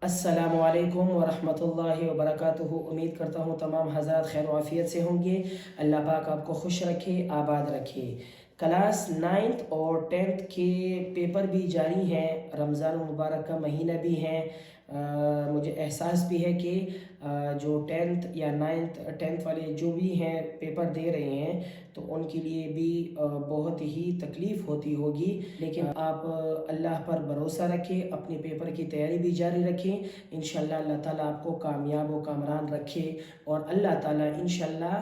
अस्सलामु अलैकुम वरहमतुल्लाहि वबरकातुहू। उम्मीद करता हूँ तमाम हज़रात खैर आफियत से होंगे। अल्लाह पाक आपको खुश रखे, आबाद रखे। क्लास 9th और 10th के पेपर भी जारी हैं, रमज़ान मुबारक का महीना भी है। मुझे एहसास भी है कि जो 10th या 10th वाले जो भी हैं पेपर दे रहे हैं तो उनके लिए भी बहुत ही तकलीफ़ होती होगी, लेकिन आप अल्लाह पर भरोसा रखें, अपने पेपर की तैयारी भी जारी रखें। इंशाअल्लाह अल्लाह ताला आपको कामयाब व कामरान रखे। और अल्लाह ताला इंशाअल्लाह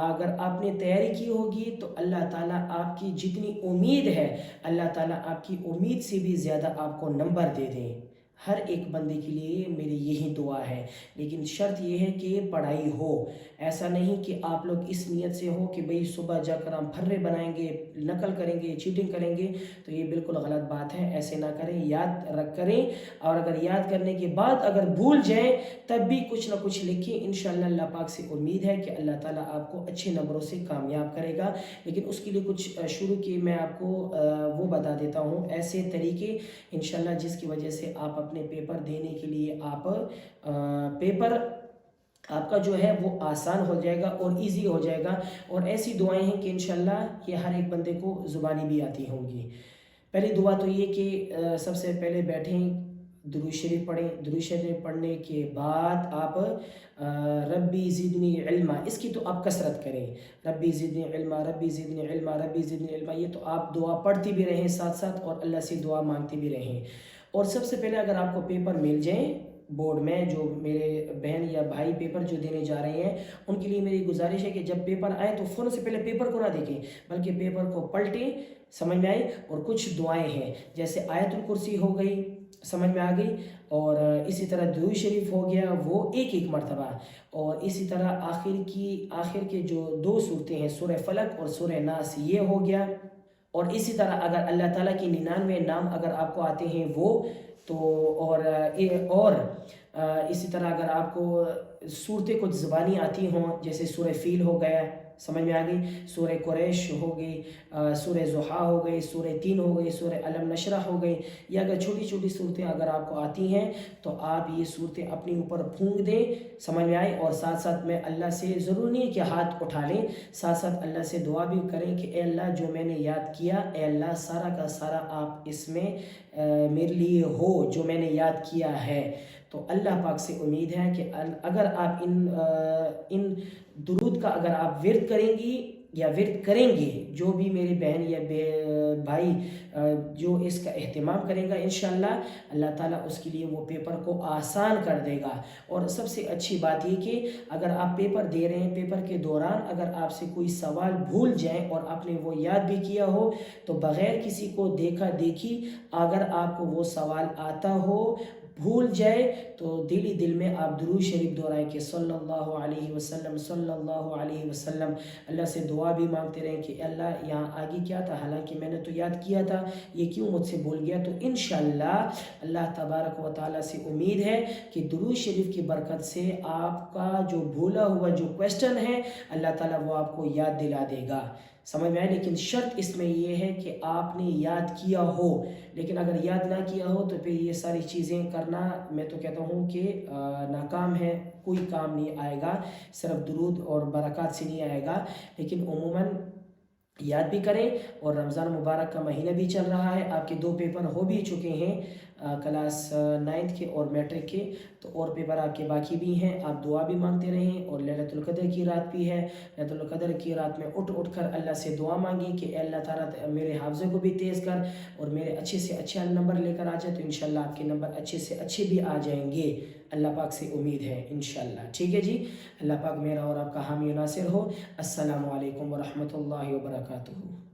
अगर आपने तैयारी की होगी तो अल्लाह ताला आपकी जितनी उम्मीद है, अल्लाह ताला आपकी उम्मीद से भी ज़्यादा आपको नंबर दे दें। हर एक बंदे के लिए मेरी यही दुआ है, लेकिन शर्त यह है कि पढ़ाई हो। ऐसा नहीं कि आप लोग इस नीयत से हो कि भाई सुबह जाकर हम फर्रे बनाएंगे, नकल करेंगे, चीटिंग करेंगे, तो ये बिल्कुल गलत बात है। ऐसे ना करें, याद रख करें। और अगर याद करने के बाद अगर भूल जाएं तब भी कुछ ना कुछ लिखें। इंशाअल्लाह अल्लाह पाक से उम्मीद है कि अल्लाह ताला आपको अच्छे नंबरों से कामयाब करेगा। लेकिन उसके लिए कुछ शुरू की मैं आपको वो बता देता हूँ, ऐसे तरीके इंशाअल्लाह जिसकी वजह से आप अपने पेपर देने के लिए आप पेपर आपका जो है वो आसान हो जाएगा और इजी हो जाएगा। और ऐसी दुआएं हैं कि इंशाअल्लाह ये हर एक बंदे को ज़ुबानी भी आती होंगी। पहली दुआ तो ये कि सबसे पहले बैठें, दुरूद शरीफ पढ़ें। दुरूद शरीफ पढ़ने के बाद आप रब्बी ज़िदनी इल्मा, इसकी तो आप कसरत करें। रब्बी ज़िदनी इल्मा, रब्बी ज़िदनी इल्मा, रब्बी ज़िदनी इल्मा, ये तो आप दुआ पढ़ती भी रहें साथ साथ और अल्लाह से दुआ मांगती भी रहें। और सबसे पहले अगर आपको पेपर मिल जाए बोर्ड में, जो मेरे बहन या भाई पेपर जो देने जा रहे हैं उनके लिए मेरी गुजारिश है कि जब पेपर आए तो फ़ौरन से पहले पेपर को ना देखें, बल्कि पेपर को पलटें, समझ में आए। और कुछ दुआएं हैं जैसे आयतुल कुर्सी हो गई, समझ में आ गई। और इसी तरह दुरूद शरीफ हो गया, वो एक एक मरतबा। और इसी तरह आखिर के जो दो सूरतें हैं, सूरह फलक और सूरह नास, ये हो गया। और इसी तरह अगर अल्लाह ताला की 99 नाम अगर आपको आते हैं वो तो, और इसी तरह अगर आपको सूरतें कुछ ज़बानी आती हों जैसे सूरह फील हो गया, समझ में आ गई, सूरह कुरैश हो गई, सूरह ज़ुहा हो गई, सूरह तीन हो गई, सूरह अलम नशरा हो गई। या अगर छोटी छोटी सूरतें अगर आपको आती हैं तो आप ये सूरतें अपने ऊपर फूंक दें, समझ में आए। और साथ साथ में अल्लाह से ज़रूर नहीं कि हाथ उठा लें, साथ साथ अल्लाह से दुआ भी करें कि ए अल्लाह जो मैंने याद किया, ए अल्लाह सारा का सारा आप इसमें मेरे लिए हो जो मैंने याद किया है। तो अल्लाह पाक से उम्मीद है कि अगर आप इन दुरूद का अगर आप विर्द करेंगी या विर्द करेंगे, जो भी मेरी बहन या भाई जो इसका एहतमाम करेगा, इंशाअल्लाह अल्लाह ताला उसके लिए वो पेपर को आसान कर देगा। और सबसे अच्छी बात ये कि अगर आप पेपर दे रहे हैं, पेपर के दौरान अगर आपसे कोई सवाल भूल जाए और आपने वो याद भी किया हो तो बग़ैर किसी को देखा देखी अगर आपको वो सवाल आता हो, भूल जाए, तो दिल ही दिल में आप दुरूद शरीफ दोहराएं कि सल्लल्लाहु अलैहि वसल्लम, सल्लल्लाहु अलैहि वसल्लम। अल्लाह से दुआ भी मांगते रहें कि अल्लाह यहाँ आगे क्या था, हालांकि मैंने तो याद किया था, ये क्यों मुझसे भूल गया। तो इंशाअल्लाह अल्लाह तबारक व तआला से उम्मीद है कि दुरूद शरीफ की बरकत से आपका जो भूला हुआ जो क्वेश्चन है अल्लाह ताला वो आपको याद दिला देगा, समझ में आए। लेकिन शर्त इसमें यह है कि आपने याद किया हो। लेकिन अगर याद ना किया हो तो फिर ये सारी चीज़ें करना मैं तो कहता हूँ कि नाकाम है, कोई काम नहीं आएगा, सिर्फ दुरूद और बरकत से नहीं आएगा। लेकिन उमूमन याद भी करें। और रमज़ान मुबारक का महीना भी चल रहा है, आपके 2 पेपर हो भी चुके हैं, क्लास 9th के और मैट्रिक के, तो और पेपर आपके बाकी भी हैं। आप दुआ भी मांगते रहें। और लैलतुल क़द्र की रात भी है, लैलतुल क़द्र की रात में उठ कर अल्लाह से दुआ मांगी कि अल्लाह ताला मेरे हाफ़ज़े को भी तेज़ कर और मेरे अच्छे से अच्छे नंबर लेकर आ जाए। तो इंशाअल्लाह आपके नंबर अच्छे से अच्छे भी आ जाएंगे, अल्लाह पाक से उम्मीद है इंशाअल्लाह। ठीक है जी, अल्लाह पाक मेरा और आपका हामी नासिर हो। अस्सलामु अलैकुम वरहमतुल्लाहि वबरकातुहू।